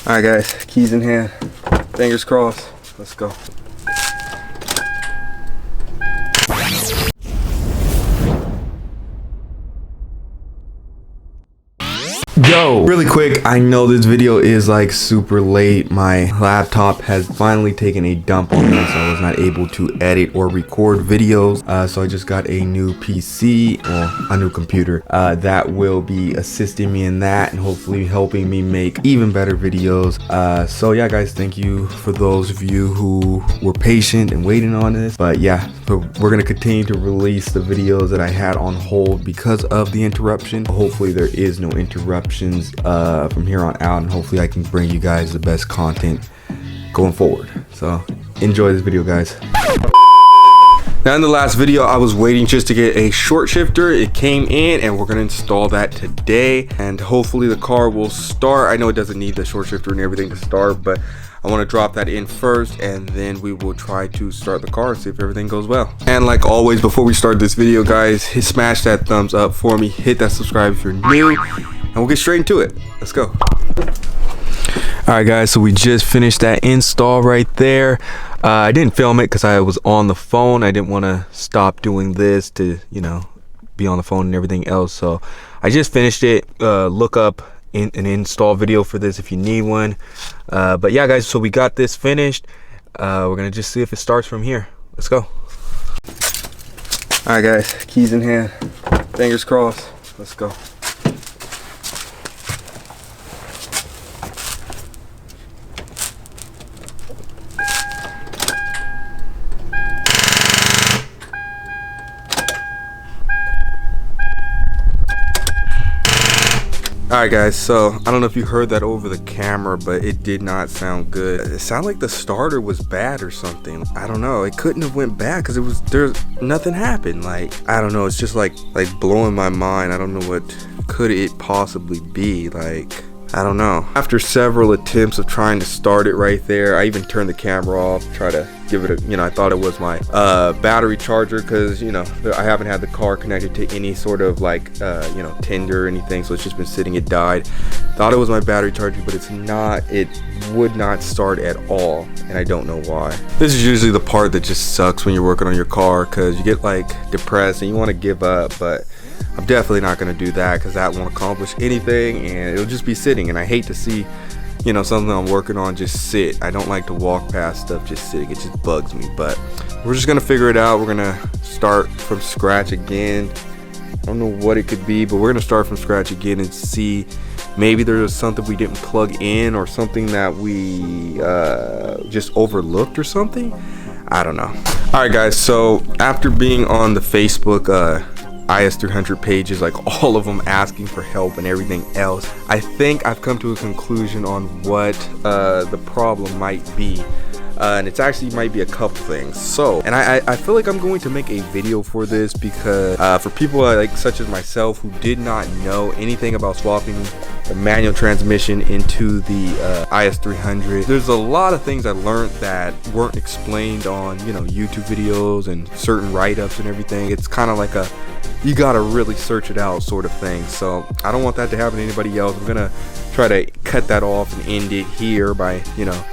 Alright guys, keys in hand, fingers crossed, let's go. Yo, really quick, I know this video is like super late. My laptop has finally taken a dump on me, so I was not able to edit or record videos. So I just got a new PC, or a new computer, that will be assisting me in that and hopefully helping me make even better videos. So yeah guys, thank you for those of you who were patient and waiting on this. But yeah, we're gonna continue to release the videos that I had on hold because of the interruption. Hopefully there is no interruptions from here on out, and hopefully I can bring you guys the best content going forward. So enjoy this video guys. Now in the last video I was waiting just to get a short shifter. It came in and we're gonna install that today, and hopefully the car will start. I know it doesn't need the short shifter and everything to start, but I want to drop that in first, and then we will try to start the car and see if everything goes well. And like always, before we start this video guys, smash that thumbs up for me, hit that subscribe if you're new, and we'll get straight into it. Let's go. Alright guys, so we just finished that install right there. I didn't film it because I was on the phone. I didn't want to stop doing this to, you know, be on the phone and everything else. So I just finished it. Look up an install video for this if you need one. But yeah guys, so we got this finished. We're gonna just see if it starts from here. Let's go. Alright guys, keys in hand, fingers crossed, let's go. Alright guys, so I don't know if you heard that over the camera, but it did not sound good. It sounded like the starter was bad or something. I don't know, it couldn't have went bad because nothing happened. Like, I don't know, it's just like blowing my mind. I don't know what could it possibly be. Like, I don't know. After several attempts of trying to start it right there, I even turned the camera off, try to give it a, you know, I thought it was my battery charger, because, you know, I haven't had the car connected to any sort of like, you know, Tinder or anything, so it's just been sitting. It died. Thought it was my battery charger, but it's not. It would not start at all, and I don't know why. This is usually the part that just sucks when you're working on your car, because you get like depressed and you want to give up, but I'm definitely not going to do that because that won't accomplish anything and it'll just be sitting. And I hate to see, you know, something I'm working on just sit. I don't like to walk past stuff just sitting. It just bugs me. But we're just going to figure it out. We're going to start from scratch again. I don't know what it could be, but we're going to start from scratch again and see. Maybe there's something we didn't plug in or something that we just overlooked or something. I don't know. All right, guys. So after being on the Facebook Is300 pages, like all of them asking for help and everything else, I think I've come to a conclusion on what the problem might be. And it's actually might be a couple things. So, and I feel like I'm going to make a video for this because for people like such as myself who did not know anything about swapping the manual transmission into the Is300, there's a lot of things I learned that weren't explained on, you know, YouTube videos and certain write-ups and everything. It's kind of like a, you gotta really search it out sort of thing. So I don't want that to happen to anybody else. I'm gonna try to cut that off and end it here by, you know,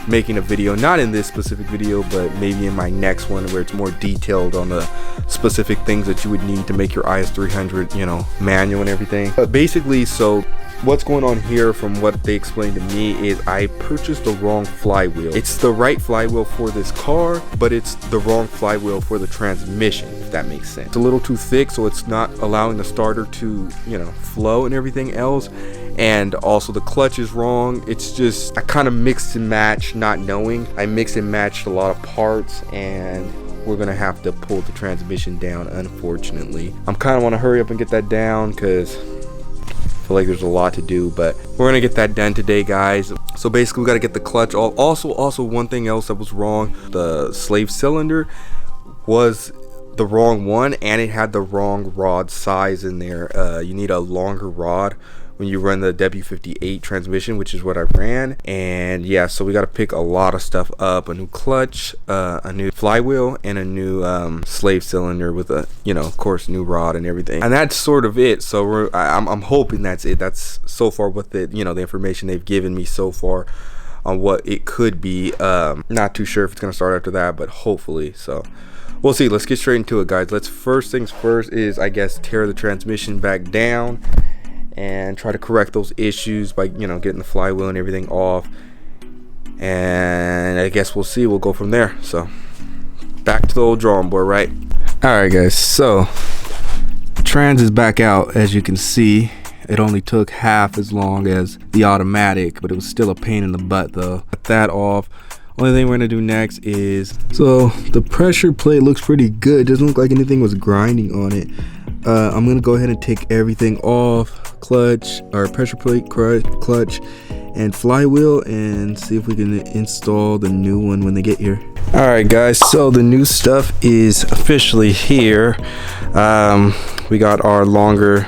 making a video, not in this specific video, but maybe in my next one where it's more detailed on the specific things that you would need to make your Is300, you know, manual and everything. But basically, so what's going on here from what they explained to me is I purchased the wrong flywheel. It's the right flywheel for this car, but it's the wrong flywheel for the transmission, if that makes sense. It's a little too thick, so it's not allowing the starter to, you know, flow and everything else. And also the clutch is wrong. It's just, I kind of mixed and matched, not knowing. I mixed and matched a lot of parts, and we're gonna have to pull the transmission down, unfortunately. I'm kind of want to hurry up and get that down because I feel like there's a lot to do, but we're gonna get that done today, guys. So basically we got to get the clutch off. Also one thing else that was wrong, the slave cylinder was the wrong one, and it had the wrong rod size in there. You need a longer rod, when you run the W58 transmission, which is what I ran. And yeah, so we got to pick a lot of stuff up: a new clutch, a new flywheel, and a new slave cylinder with a, you know, of course, new rod and everything. And that's sort of it. So I'm hoping that's it. That's so far what the, you know, the information they've given me so far on what it could be. Not too sure if it's gonna start after that, but hopefully. So we'll see. Let's get straight into it, guys. First things first is, I guess, tear the transmission back down and try to correct those issues by, you know, getting the flywheel and everything off. And I guess we'll see. We'll go from there. So back to the old drawing board, right? All right, guys. So trans is back out. As you can see, it only took half as long as the automatic, but it was still a pain in the butt though. Got that off. Only thing we're gonna do next is, so the pressure plate looks pretty good. Doesn't look like anything was grinding on it. I'm gonna go ahead and take everything off, clutch, or pressure plate, clutch, and flywheel, and see if we can install the new one when they get here. All right, guys, so the new stuff is officially here. We got our longer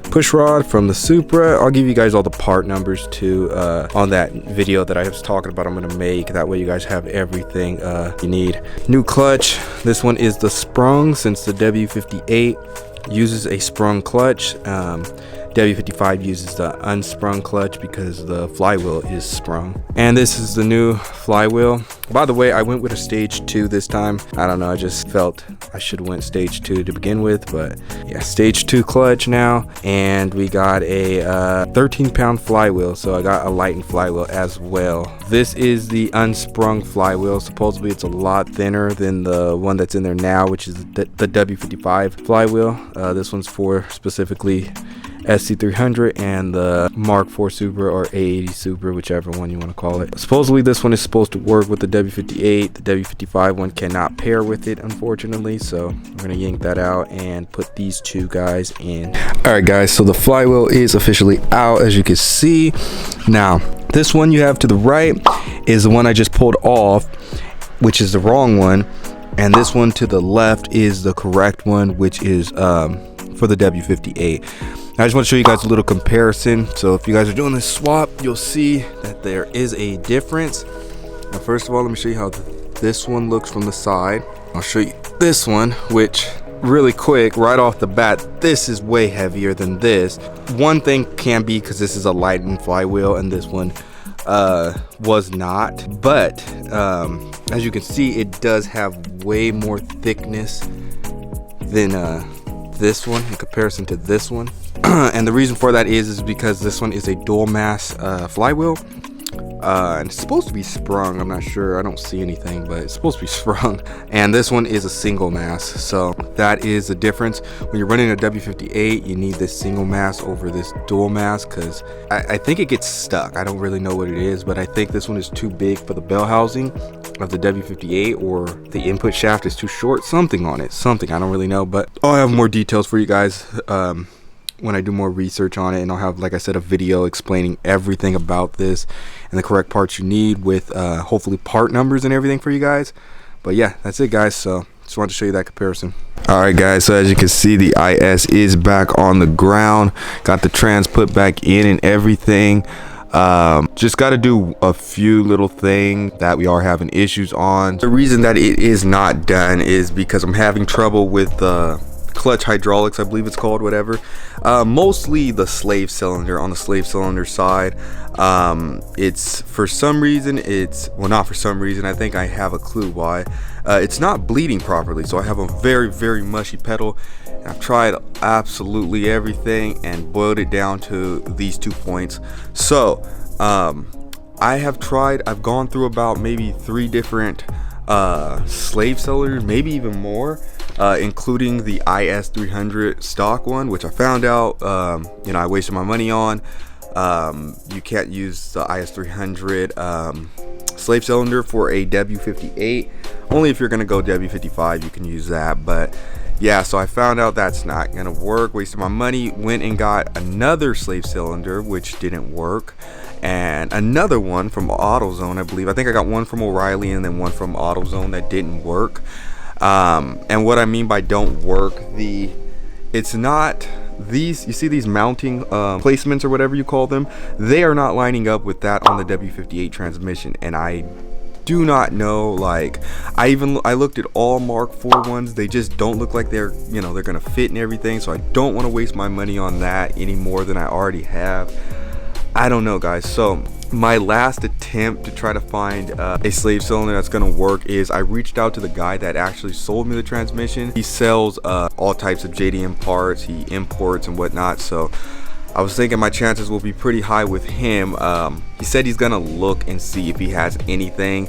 push rod from the Supra. I'll give you guys all the part numbers too on that video that I was talking about. I'm gonna make that way you guys have everything you need. New clutch. This one is the sprung, since the W58 uses a sprung clutch. W55 uses the unsprung clutch because the flywheel is sprung. And this is the new flywheel. By the way, I went with a stage 2 this time. I don't know, I just felt I should have went stage 2 to begin with, but yeah, stage 2 clutch now. And we got a 13-pound flywheel, so I got a lightened flywheel as well. This is the unsprung flywheel. Supposedly it's a lot thinner than the one that's in there now, which is the W55 flywheel. This one's for specifically SC300 and the Mark IV Supra or A80 Supra, whichever one you want to call it. Supposedly this one is supposed to work with the W58. The W55 one cannot pair with it, unfortunately, so we're gonna yank that out and put these two guys in. All right, guys, so the flywheel is officially out, as you can see. Now this one you have to the right is the one I just pulled off, which is the wrong one, and this one to the left is the correct one, which is for the W58. I just want to show you guys a little comparison. So if you guys are doing this swap, you'll see that there is a difference. Now, first of all, let me show you how this one looks from the side. I'll show you this one, which really quick, right off the bat, this is way heavier than this. One thing can be because this is a lightened flywheel and this one was not. But as you can see, it does have way more thickness than this one in comparison to this one. And the reason for that is because this one is a dual mass flywheel, and it's supposed to be sprung. I'm not sure, I don't see anything, but it's supposed to be sprung. And this one is a single mass, so that is the difference. When you're running a W58, you need this single mass over this dual mass, because I think it gets stuck. I don't really know what it is, but I think this one is too big for the bell housing of the W58, or the input shaft is too short, something on it, something, I don't really know. But I'll have more details for you guys when I do more research on it, and I'll have, like I said, a video explaining everything about this and the correct parts you need with hopefully part numbers and everything for you guys. But yeah, that's it, guys. So just wanted to show you that comparison. All right, guys, so as you can see, the IS is back on the ground. Got the trans put back in and everything. Just got to do a few little things that we are having issues on. The reason that it is not done is because I'm having trouble with clutch hydraulics, I believe it's called, whatever. Mostly the slave cylinder. On the slave cylinder side, it's, for some reason, well, not for some reason, I think I have a clue why. It's not bleeding properly, so I have a very mushy pedal. I've tried absolutely everything and boiled it down to these 2 points. So I've gone through about maybe 3 different slave cylinders, maybe even more, including the Is300 stock one, which I found out you know, I wasted my money on. You can't use the Is300 slave cylinder for a W58. Only if you're gonna go W55 you can use that. But yeah, so I found out that's not gonna work. Wasted my money. Went and got another slave cylinder, which didn't work, and another one from AutoZone, I believe. I think I got one from O'Reilly and then one from AutoZone that didn't work. And what I mean by don't work, it's not these, you see these mounting placements or whatever you call them, they are not lining up with that on the W58 transmission, and I do not know, like, I looked at all Mark IV ones, they just don't look like they're, you know, they're gonna fit and everything, so I don't want to waste my money on that any more than I already have. I don't know, guys. So my last attempt to try to find a slave cylinder that's gonna work is I reached out to the guy that actually sold me the transmission. He sells all types of JDM parts, he imports and whatnot, so I was thinking my chances will be pretty high with him. He said he's gonna look and see if he has anything.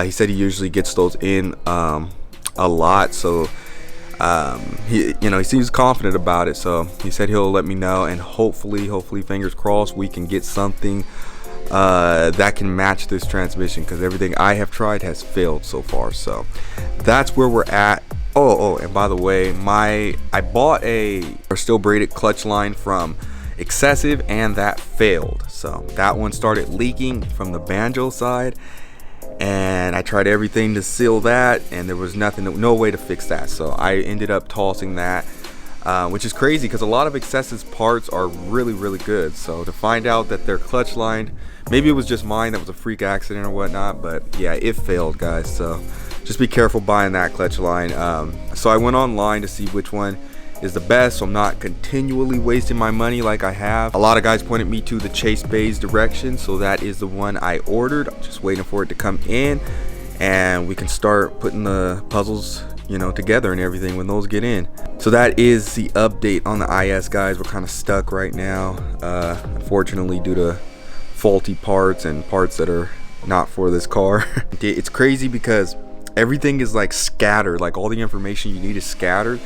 He said he usually gets those in a lot, so he seems confident about it. So he said he'll let me know, and hopefully fingers crossed, we can get something that can match this transmission, because everything I have tried has failed so far. So that's where we're at. Oh, and by the way, I bought a still braided clutch line from Excessive, and that failed. So that one started leaking from the banjo side, and I tried everything to seal that, and there was no way to fix that. So I ended up tossing that, which is crazy because a lot of Excessive's parts are really good. So to find out that their clutch line, maybe it was just mine that was a freak accident or whatnot, but yeah, it failed, guys. So just be careful buying that clutch line. So I went online to see which one is the best, so I'm not continually wasting my money like I have. A lot of guys pointed me to the Chase Bay's direction, so that is the one I ordered. I'm just waiting for it to come in, and we can start putting the puzzles, you know, together and everything when those get in. So that is the update on the IS, guys. We're kind of stuck right now, unfortunately, due to faulty parts and parts that are not for this car. It's crazy because everything is like scattered, like all the information you need is scattered.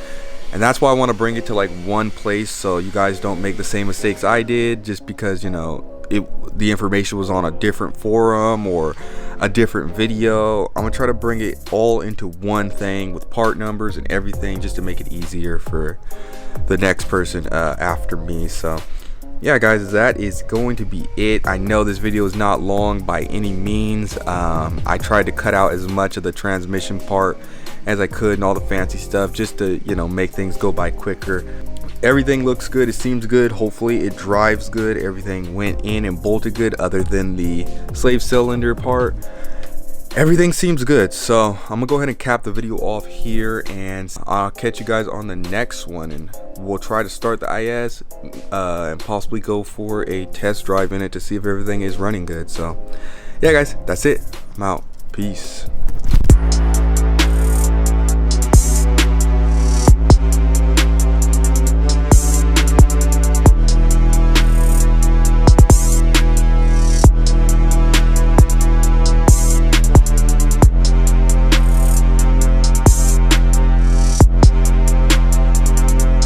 And that's why I want to bring it to like one place, so you guys don't make the same mistakes I did, just because, you know, the information was on a different forum or a different video. I'm gonna try to bring it all into one thing with part numbers and everything, just to make it easier for the next person after me. So yeah, guys, that is going to be it. I know this video is not long by any means. I tried to cut out as much of the transmission part as I could and all the fancy stuff, just to, you know, make things go by quicker. Everything looks good, it seems good, hopefully it drives good, everything went in and bolted good other than the slave cylinder part. Everything seems good, so I'm gonna go ahead and cap the video off here, and I'll catch you guys on the next one, and we'll try to start the IS and possibly go for a test drive in it to see if everything is running good. So yeah, guys, that's it. I'm out. Peace.